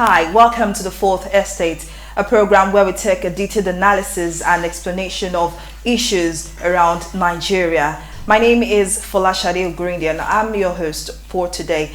Hi, welcome to the Fourth Estate, a program where we take a detailed analysis and explanation of issues around Nigeria. My name is Folashade Ogurindi and I'm your host for today.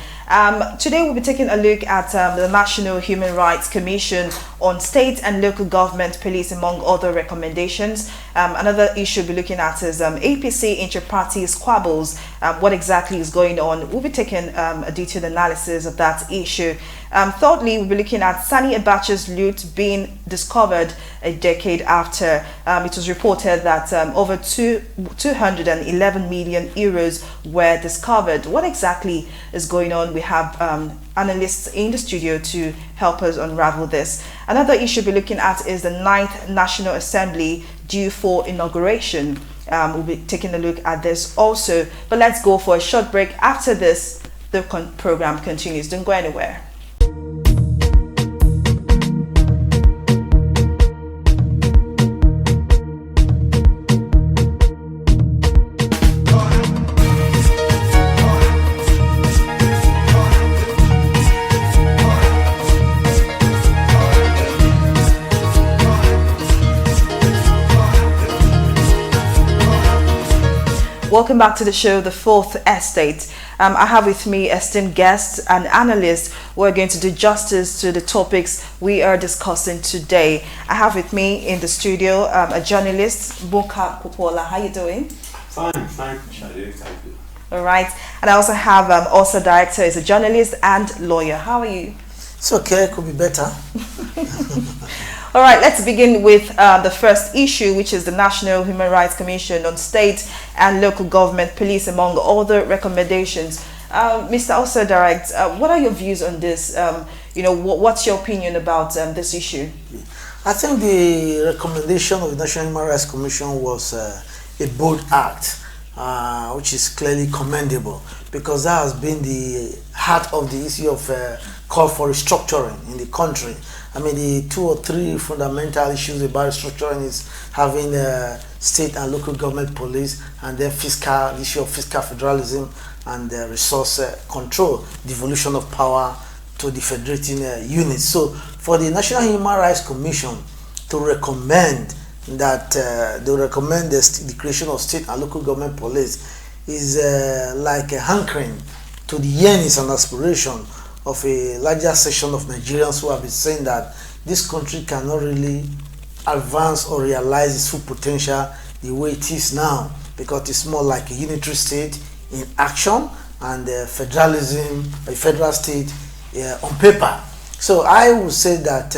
Today we'll be taking a look at the National Human Rights Commission on state and local government police, among other recommendations. Another issue we'll be looking at is APC inter-party squabbles. What exactly is going on? We'll be taking a detailed analysis of that issue. Thirdly, we'll be looking at Sani Abacha's loot being discovered a decade after. It was reported that over 211 million euros were discovered. What exactly is going on? We have analysts in the studio to help us unravel this. Another issue we'll be looking at is the 9th National Assembly due for inauguration. We'll be taking a look at this also. But let's go for a short break. After this, the program continues. Don't go anywhere. Welcome back to the show, The Fourth Estate. I have with me esteemed guests and analysts who are going to do justice to the topics we are discussing today. I have with me in the studio a journalist, Boka Popola. How are you doing? Fine, Shade, thank you. All right. And I also have also director, is a journalist and lawyer. How are you? It's okay, could be better. All right, let's begin with the first issue, which is the National Human Rights Commission on state and local government police, among other recommendations. Mr. Also Direct, what are your views on this? What's your opinion about this issue? I think the recommendation of the National Human Rights Commission was a bold act, which is clearly commendable, because that has been the heart of the issue of call for restructuring in the country. I mean, the 2 or 3 fundamental issues about restructuring is having state and local government police, and then the issue of fiscal federalism and resource control, devolution of power to the federating units. So for the National Human Rights Commission to recommend that they recommend the creation of state and local government police is like a hankering to the yearnings and aspiration of a larger section of Nigerians who have been saying that this country cannot really advance or realize its full potential the way it is now, because it's more like a unitary state in action and federalism, a federal state on paper. So I would say that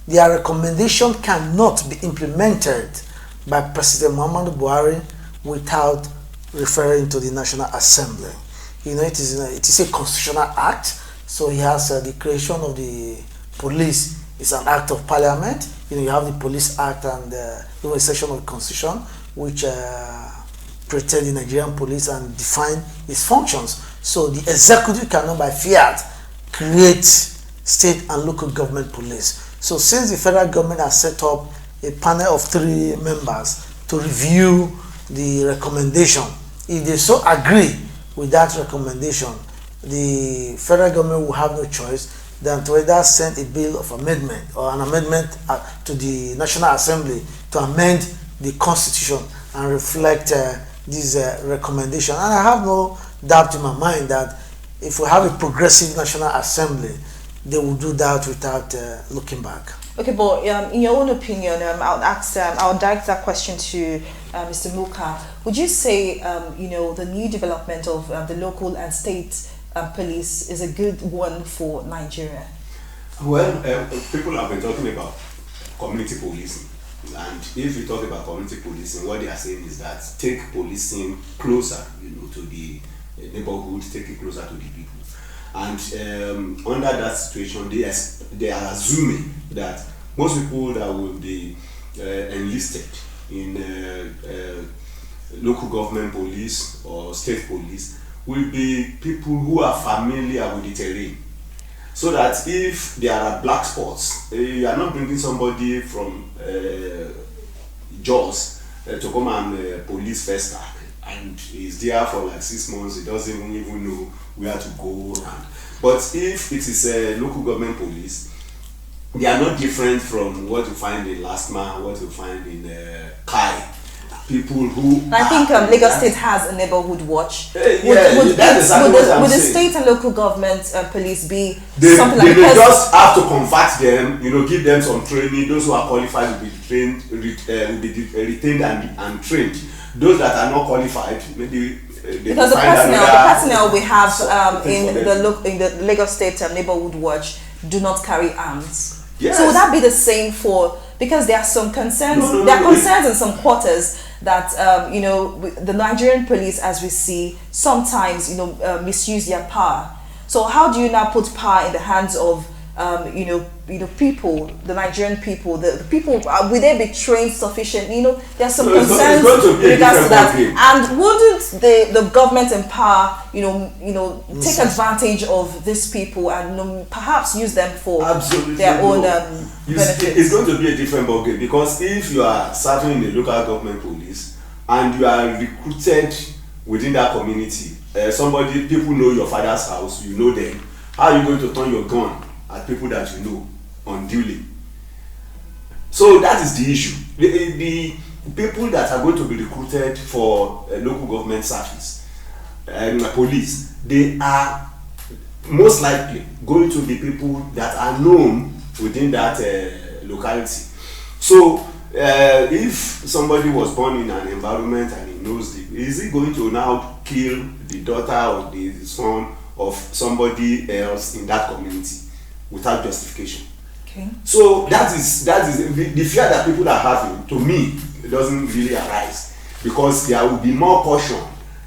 their recommendation cannot be implemented by President Muhammadu Buhari without referring to the National Assembly. You know, it is a constitutional act. So he has the creation of the police is an act of parliament. You have the Police Act and a section of the Constitution which protect the Nigerian police and define its functions. So the executive cannot by fiat create state and local government police. So since the federal government has set up a panel of 3 members to review the recommendation, if they so agree with that recommendation, the federal government will have no choice than to either send a bill of amendment or an amendment to the National Assembly to amend the Constitution and reflect this recommendation. And I have no doubt in my mind that if we have a progressive National Assembly, they will do that without looking back. Okay, but in your own opinion, I'll direct that question to Mr. Muka. Would you say, the new development of the local and state police is a good one for Nigeria? Well, people have been talking about community policing, and if we talk about community policing, what they are saying is that take policing closer, to the neighborhood, take it closer to the people. And under that situation, they are assuming that most people that will be enlisted in local government police or state police will be people who are familiar with the terrain. So that if there are black spots, you are not bringing somebody from Jos to come and police Festac, and he's there for like 6 months. He doesn't even know where to go. And But if it is a local government police, they are not different from what you find in Lastma, what you find in Kai. People who I think Lagos State has a neighborhood watch. Would the state and local government police be something they like may just have to convert them, give them some training. Those who are qualified will be trained, retained and trained. Those that are not qualified, maybe because the personnel we have in the Lagos State neighborhood watch do not carry arms. Yes. So would that be the same for, because there are some concerns, concerns in some quarters that the Nigerian police, as we see, sometimes misuse their power. So how do you now put power in the hands of people, the Nigerian people, the people, will they be trained sufficiently? There are some concerns with regards to that. And wouldn't the government in power, take advantage of these people and perhaps use them for their own benefits? It's going to be a different ballgame, because if you are serving in the local government police and you are recruited within that community, people know your father's house, you know them. How are you going to turn your gun at people that you know unduly? So that is the issue. The people that are going to be recruited for local government service and police, they are most likely going to be people that are known within that locality. So if somebody was born in an environment and he knows is he going to now kill the daughter or the son of somebody else in that community without justification? Okay. So that is the fear that people are having. To me, it doesn't really arise, because there will be more caution.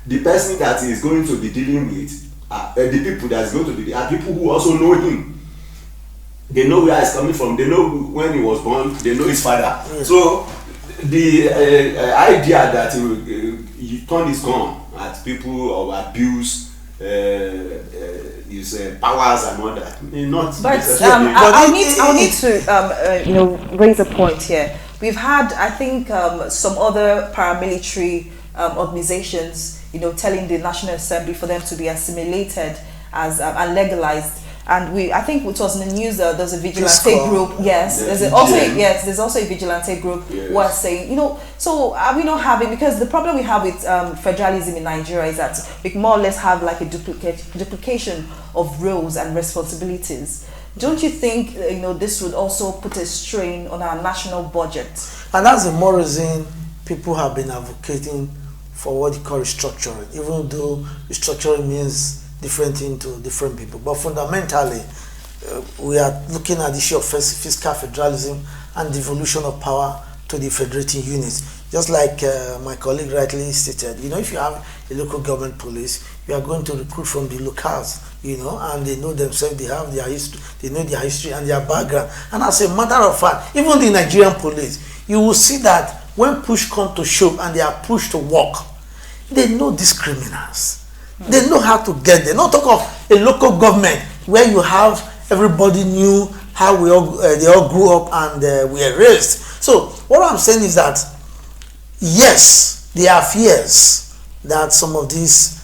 The person that is going to be dealing with the people that is going to be are people who also know him. They know where he's coming from. They know when he was born. They know his father. Yes. So the idea that he turn his gun at people or abuse his powers and all that, not. But I'll need to raise a point here. We've had, I think, some other paramilitary organizations, telling the National Assembly for them to be assimilated as and legalized. And I think it was in the news. There's a vigilante group. Yes, there's also a vigilante group who are saying, so are we not having, because the problem we have with federalism in Nigeria is that we more or less have like a duplication of roles and responsibilities. Don't you think this would also put a strain on our national budget? And that's the more reason people have been advocating for what you call restructuring, even though restructuring means different thing to different people. But fundamentally, we are looking at the issue of fiscal federalism and devolution of power to the federating units. Just like my colleague rightly stated, if you have a local government police, you are going to recruit from the locals, and they know themselves, they have their history, they know their history and their background. And as a matter of fact, even the Nigerian police, you will see that when push comes to shove and they are pushed to work, they know these criminals. They know how to get there. Not talk of a local government where you have everybody knew how they all grew up and were raised. So what I'm saying is that yes, there are fears that some of these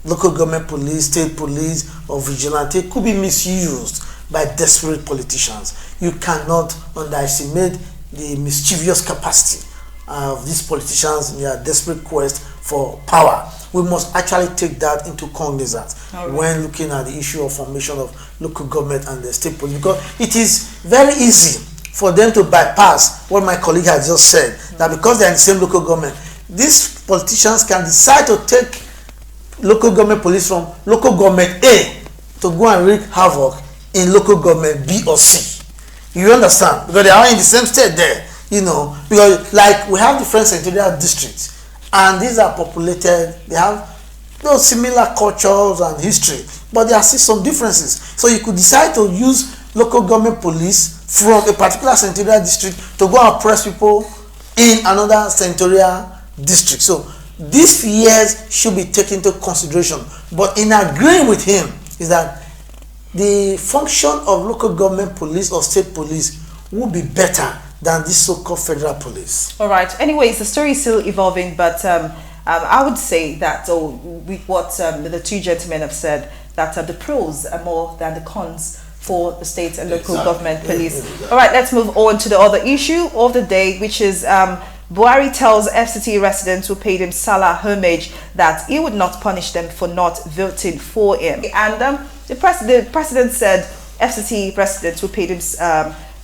local government police, state police, or vigilante could be misused by desperate politicians. You cannot underestimate the mischievous capacity of these politicians in their desperate quest for power. We must actually take that into cognizance when looking at the issue of formation of local government and the state police, because it is very easy for them to bypass what my colleague has just said, that because they are in the same local government, these politicians can decide to take local government police from local government A to go and wreak havoc in local government B or C. You understand? Because they are in the same state there, because like we have different senatorial districts, and these are populated, they have those similar cultures and history, but there are still some differences. So you could decide to use local government police from a particular senatorial district to go and oppress people in another senatorial district. So these fears should be taken into consideration. But in agreeing with him is that the function of local government police or state police will be better than this so-called federal police. All right. Anyways, the story is still evolving, but I would say that with what the two gentlemen have said, that the pros are more than the cons for the state and local Exactly. government police. Exactly. All right, let's move on to the other issue of the day, which is Buhari tells FCT residents who paid him Salah homage that he would not punish them for not voting for him. And the president said FCT residents who paid him,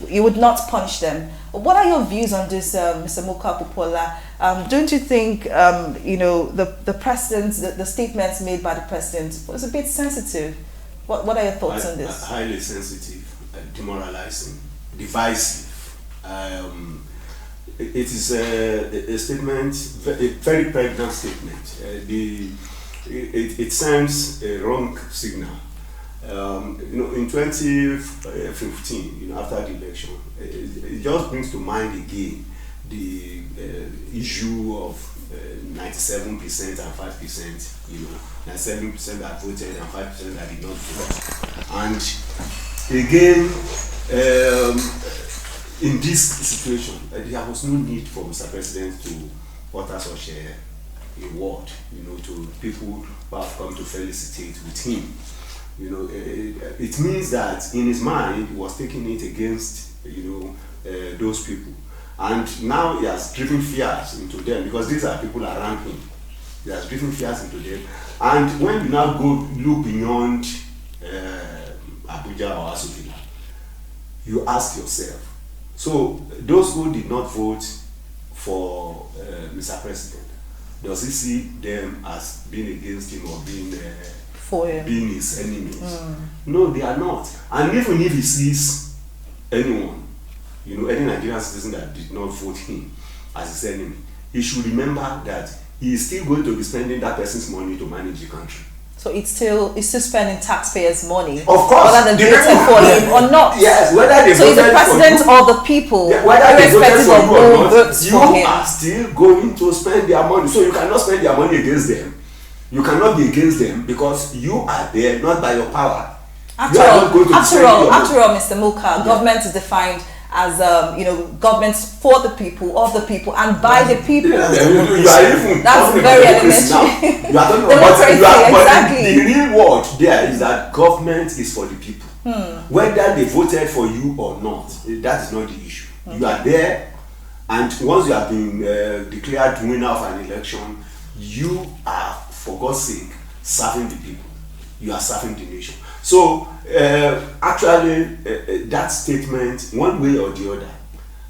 he would not punish them. What are your views on this, Mr. Muka Popola? Don't you think, the president, the statements made by the president was a bit sensitive? What are your thoughts on this? Highly sensitive, demoralizing, divisive. It is a statement, a very pregnant statement. It sends a wrong signal. In 2015, after the election, it just brings to mind again the issue of 97% and 5%, 97% that voted and 5% that did not vote. And again, in this situation, there was no need for Mr. President to utter such a word, to people who have come to felicitate with him. It means that in his mind, he was taking it against, those people. And now he has driven fears into them, because these are people around him. He has driven fears into them. And when you now go look beyond Abuja or Asubila, you ask yourself, so those who did not vote for Mr. President, does he see them as being against him or being being his enemies? No, they are not. And even if he sees anyone, any Nigerian citizen that did not vote him as his enemy, he should remember that he is still going to be spending that person's money to manage the country. So it's still spending taxpayers' money, of course, whether they voted for him or not. Yes, whether they so he's the voted president for you, of the people, whether they voted irrespective for of you who or not, votes you for him. are still going to spend their money. So you cannot spend their money against them. You cannot be against them because you are there not by your power. After all, Mr. Muka, government is defined as governments for the people, of the people, and by the people. You are even that's very elementary. You are talking Democracy, but exactly. the real word there is that government is for the people. Whether they voted for you or not, that is not the issue. Okay. You are there, and once you have been declared winner of an election, you are, for God's sake, serving the people. You are serving the nation. So actually, that statement, one way or the other,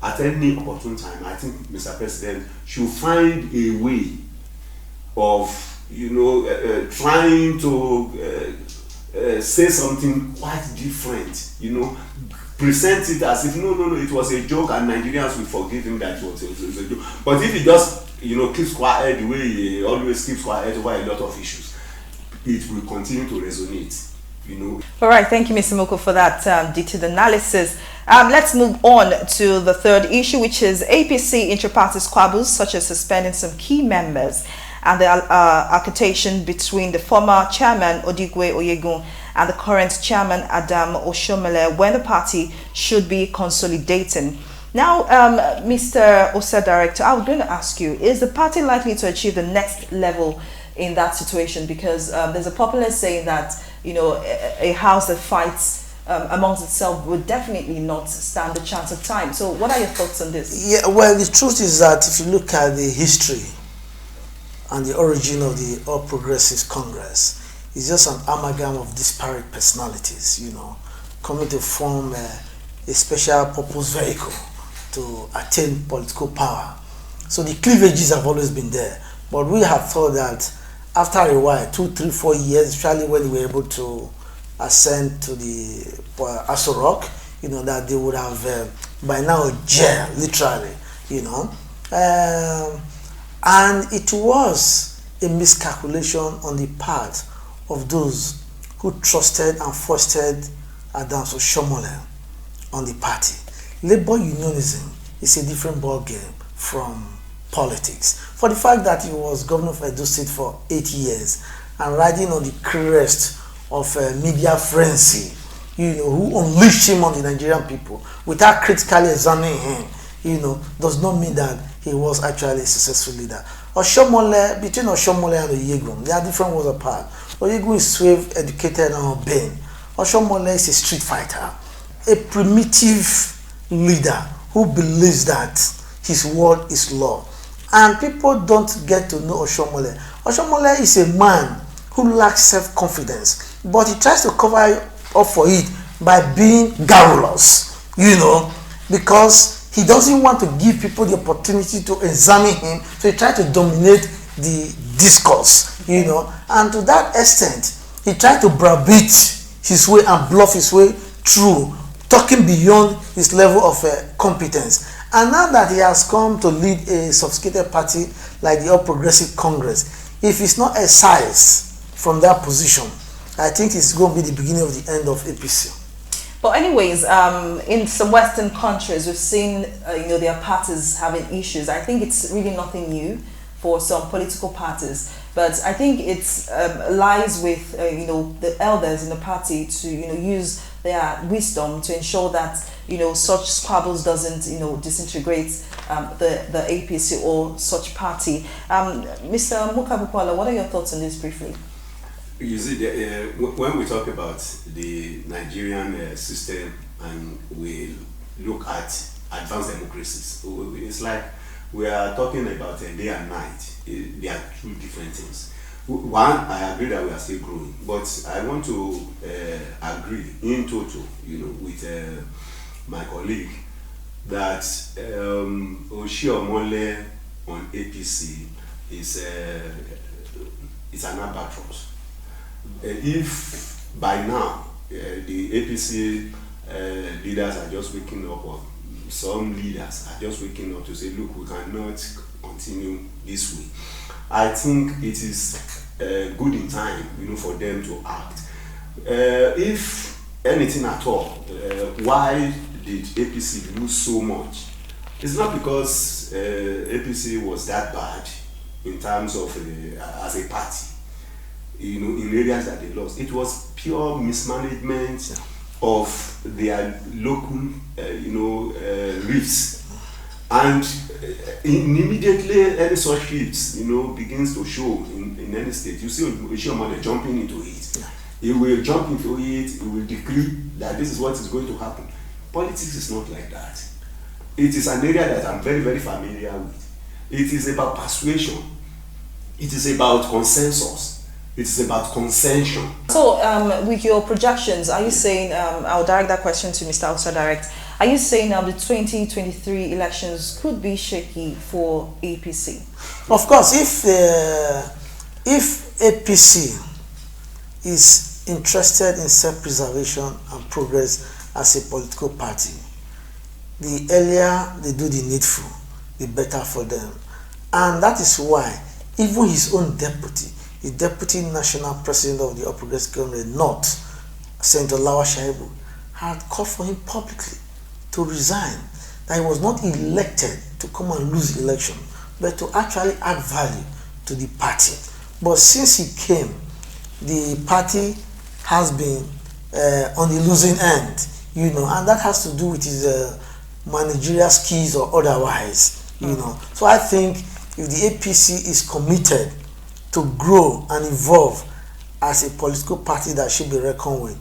at any opportune time, I think Mr. President should find a way of, trying to say something quite different. Present it as if no, it was a joke, and Nigerians will forgive him that it was a joke. But if he just keeps quiet the way he always keeps quiet over a lot of issues, it will continue to resonate. All right, thank you, Mr. Moko, for that detailed analysis. Let's move on to the third issue, which is APC inter-party squabbles, such as suspending some key members and the altercation between the former chairman Odigwe Oyegun and the current chairman Adam Oshomole, when the party should be consolidating. Now, Mr. Osa Director, I was going to ask you, is the party likely to achieve the next level in that situation? Because there's a popular saying that a house that fights amongst itself would definitely not stand a chance of time. So what are your thoughts on this? Yeah, well, the truth is that if you look at the history and the origin of the All Progressives Congress, it's just an amalgam of disparate personalities, coming to form a special purpose vehicle to attain political power. So the cleavages have always been there. But we have thought that after a while, 2, 3, 4 years, especially when we were able to ascend to the Aso Rock, that they would have by now gel, literally, and it was a miscalculation on the part of those who trusted and fostered Adams Oshomole on the party. Labor unionism is a different ballgame from politics. For the fact that he was governor of Edo State for 8 years and riding on the crest of media frenzy, who unleashed him on the Nigerian people without critically examining him, does not mean that he was actually a successful leader. Oshomole, between Oshomole and Oyegun, they are different worlds apart. Oyegun is well educated and urbane. Oshomole is a street fighter, a primitive leader who believes that his word is law. And people don't get to know Oshomole. Oshomole is a man who lacks self-confidence, but he tries to cover up for it by being garrulous, because he doesn't want to give people the opportunity to examine him, so he tries to dominate the discourse, and to that extent, he tried to browbeat his way and bluff his way through, talking beyond his level of competence. And now that he has come to lead a sophisticated party like the All Progressive Congress, if he's not excised from that position, I think it's going to be the beginning of the end of APC. But anyways, in some Western countries, we've seen their parties having issues. I think it's really nothing new for some political parties, but I think it's lies with the elders in the party to use their wisdom to ensure that such squabbles doesn't disintegrate the APC or such party. Mr. Mukabukwala, what are your thoughts on this briefly? You see, when we talk about the Nigerian system and we look at advanced democracies, it's like we are talking about a day and night. They are two different things. One, I agree that we are still growing, but I want to agree in total, with my colleague that Oshiomhole on APC is an albatross. If by now the APC leaders are just waking up, or some leaders are just waking up to say, look, we cannot continue this way, I think it is good in time, for them to act. If anything at all, why did APC lose so much? It's not because APC was that bad in terms of as a party, in areas that they lost. It was pure mismanagement of their local, reefs. And immediately any such shifts, begins to show in any state. You see Oshiomhole jumping into it. He will jump into it, he will decree that this is what is going to happen. Politics is not like that. It is an area that I'm very, very familiar with. It is about persuasion. It is about consensus. It is about consension. So, with your projections, are you saying, I'll direct that question to Mr. Osa Direct, are you saying the 2023 elections could be shaky for APC? Of course, if APC is interested in self-preservation and progress as a political party, the earlier they do the needful, the better for them. And that is why even his own deputy, the deputy national president of the All Progressive Congress North, Senator Lawa Shaibu, had called for him publicly to resign, that he was not elected to come and lose election, but to actually add value to the party. But since he came, the party has been on the losing end, and that has to do with his managerial skills or otherwise, So I think if the APC is committed to grow and evolve as a political party that should be reckoned with,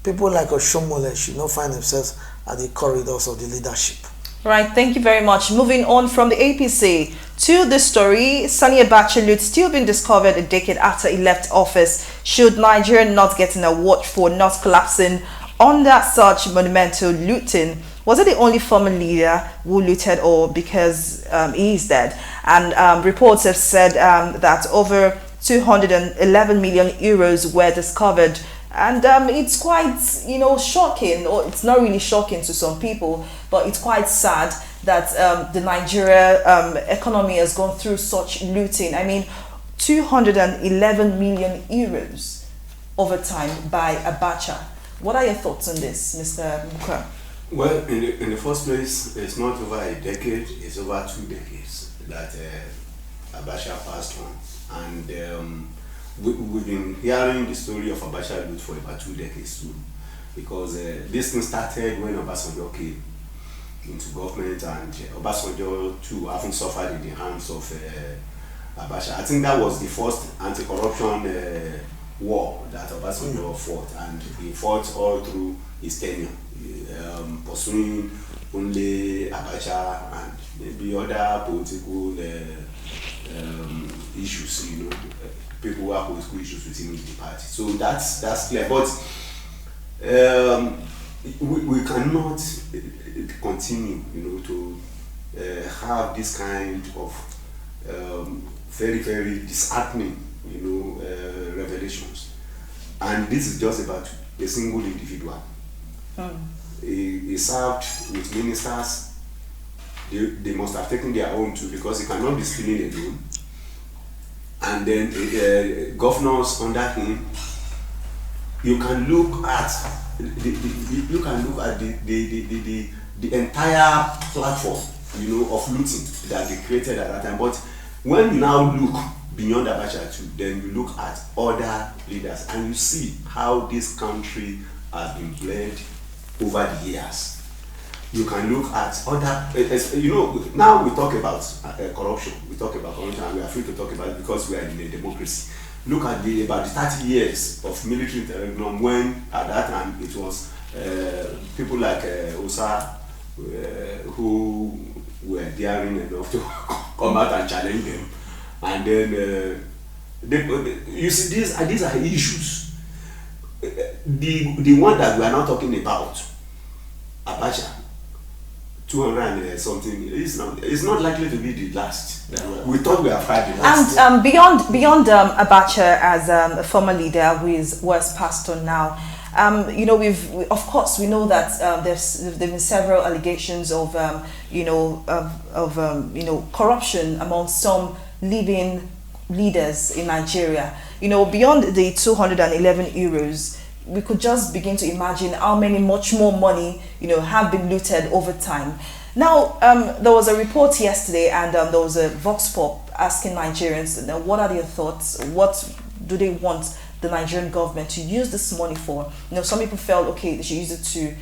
people like Oshiomhole should not find themselves at the corridors of the leadership. Right, thank you very much. Moving on from the APC to the story, Sani Abacha loot still been discovered a decade after he left office. Should Nigeria not get an award for not collapsing under such monumental looting? Was it the only former leader who looted, or because he is dead? And reports have said that over 211 million euros were discovered. And it's quite, shocking, or it's not really shocking to some people, but it's quite sad that the Nigeria economy has gone through such looting. I mean, 211 million euros over time by Abacha. What are your thoughts on this, Mr. Mukwa? Well, in the first place, it's not over a decade, it's over 2 decades that Abacha passed on. And we've been hearing the story of Abacha loot for about 2 decades too, because this thing started when Obasanjo came into government, and Obasanjo too often suffered in the hands of Abacha. I think that was the first anti-corruption war that Obasanjo fought, and he fought all through his tenure, pursuing only Abacha and maybe other political issues, people who have political issues within the party. So that's clear. But we cannot continue, to have this kind of very, very disheartening, revelations. And this is just about a single individual. He served with ministers. They must have taken their own too, because he cannot be stealing alone. And then governors under him. You can look at the entire platform, of looting that they created at that time. But when you now look beyond Abacha too, then you look at other leaders and you see how this country has been bled over the years. You can look at other, now we talk about corruption. We talk about corruption, and we are free to talk about it because we are in a democracy. Look at about the 30 years of military interregnum, when at that time it was people like Osa who were daring enough to come out and challenge them. And then you see, these are issues. The one that we are now talking about, Abacha, 200 and something, it's not likely to be the last. We thought we have had the last. And beyond Abacha as a former leader who has passed on now, of course we know that there've been several allegations of corruption among some living leaders in Nigeria. Beyond the 211 euros, we could just begin to imagine how much more money, have been looted over time. Now, there was a report yesterday, and there was a Vox Pop asking Nigerians, what are their thoughts? What do they want the Nigerian government to use this money for? Some people felt, okay, they should use it to,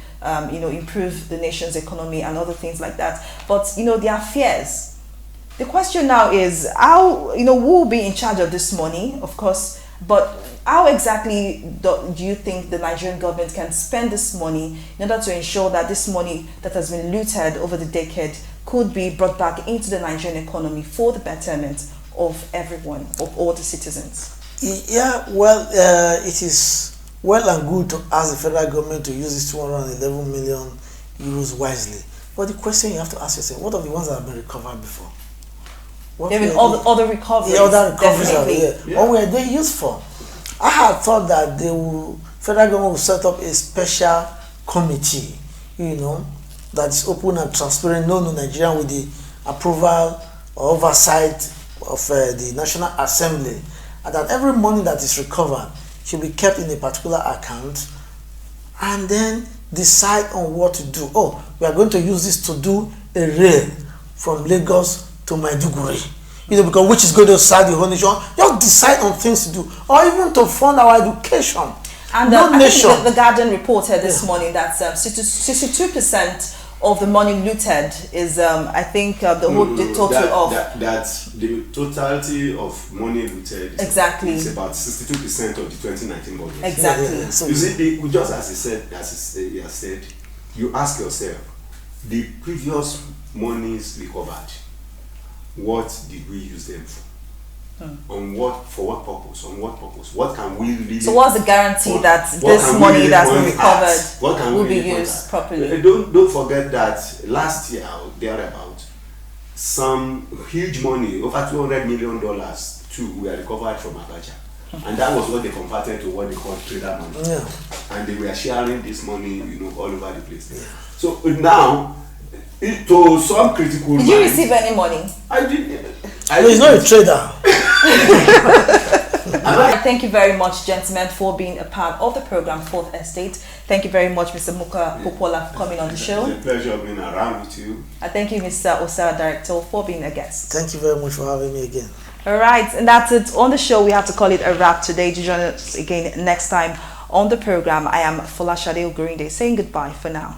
improve the nation's economy and other things like that. But, there are fears. The question now is, how, who will be in charge of this money, of course, but how exactly do you think the Nigerian government can spend this money in order to ensure that this money that has been looted over the decade could be brought back into the Nigerian economy for the betterment of everyone, of all the citizens? Yeah, well, it is well and good to ask the federal government to use this 211 million euros wisely. But the question you have to ask yourself, what are the ones that have been recovered before? There have been other recoveries. The other recoveries are there. Yeah. What were they used for? I had thought that federal government will set up a special committee, that is open and transparent, known to Nigeria, with the approval or oversight of the National Assembly, and that every money that is recovered should be kept in a particular account, and then decide on what to do. Oh, we are going to use this to do a rail from Lagos to Maiduguri, because which is going to serve the whole nation. Just decide on things to do, or even to fund our education. And I think the Guardian reported this morning that 62% of the money looted is, the total that's the totality of money looted. Exactly. It's about 62% of the 2019 budget. Exactly. Yeah. So you see, just as he has said, you ask yourself, the previous monies recovered, what did we use them for? For what purpose? On what purpose? What can we really? So what's the guarantee that this money that's been recovered will be used properly? Don't forget that last year or thereabout, some huge money, over $200 million too, were recovered from Abacha. And that was what they converted to what they call trader money. Yeah. And they were sharing this money, all over the place. Yeah. So now, to some critical Did you receive any money? I didn't. He's not a trader. Thank you very much, gentlemen, for being a part of the program Fourth Estate. Thank you very much, Mr. Muka Popola, for coming on the show. It's a pleasure being around with you. And thank you, Mr. Osara, Director, for being a guest. Thank you very much for having me again. All right, and that's it on the show. We have to call it a wrap today. To join us again next time on the program, I am Folashade Ogurinde saying goodbye for now.